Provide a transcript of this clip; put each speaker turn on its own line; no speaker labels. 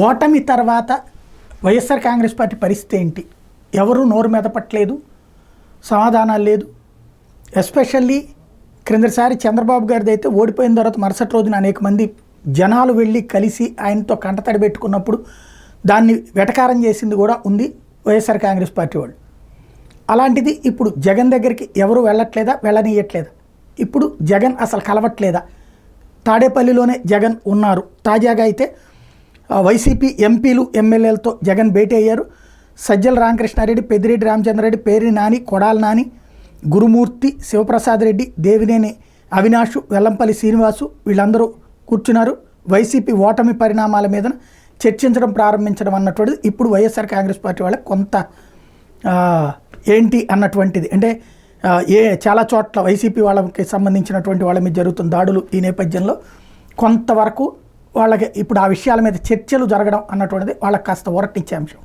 ఓటమి తర్వాత వైఎస్ఆర్ కాంగ్రెస్ పార్టీ పరిస్థితి ఏంటి? ఎవరు నోరు మెదపట్లేదు, సమాధానాలు లేదు. ఎస్పెషల్లీ క్రిందసారి చంద్రబాబు గారిది అయితే ఓడిపోయిన తర్వాత మరుసటి రోజున అనేక మంది జనాలు వెళ్ళి కలిసి ఆయనతో కంటతడి పెట్టుకున్నప్పుడు దాన్ని వెటకారం చేసింది కూడా ఉంది వైఎస్ఆర్ కాంగ్రెస్ పార్టీ వాళ్ళు. అలాంటిది ఇప్పుడు జగన్ దగ్గరికి ఎవరు వెళ్ళట్లేదా, వెళ్ళనీయట్లేదా? ఇప్పుడు జగన్ అసలు కలవట్లేదా? తాడేపల్లిలోనే జగన్ ఉన్నారు. తాజాగా అయితే వైసీపీ ఎంపీలు ఎమ్మెల్యేలతో జగన్ భేటీ అయ్యారు. సజ్జల రామకృష్ణారెడ్డి, పెద్దిరెడ్డి రామచంద్రారెడ్డి, పేర్ని నాని, కొడాల నాని, గురుమూర్తి, శివప్రసాద్ రెడ్డి, దేవినేని అవినాష్, వెల్లంపల్లి శ్రీనివాసు వీళ్ళందరూ కూర్చున్నారు. వైసీపీ ఓటమి పరిణామాల మీద చర్చించడం ప్రారంభించడం అన్నటువంటిది ఇప్పుడు వైఎస్ఆర్ కాంగ్రెస్ పార్టీ వాళ్ళకి కొంత ఏంటి అన్నటువంటిది. అంటే చాలా చోట్ల వైసీపీ వాళ్ళకి సంబంధించినటువంటి వాళ్ళ మీద జరుగుతున్న దాడులు ఈ నేపథ్యంలో కొంతవరకు వాళ్ళకి ఇప్పుడు ఆ విషయాల మీద చర్చలు జరగడం అన్నటువంటిది వాళ్ళకి కాస్త ఊరటనిచ్చే అంశం.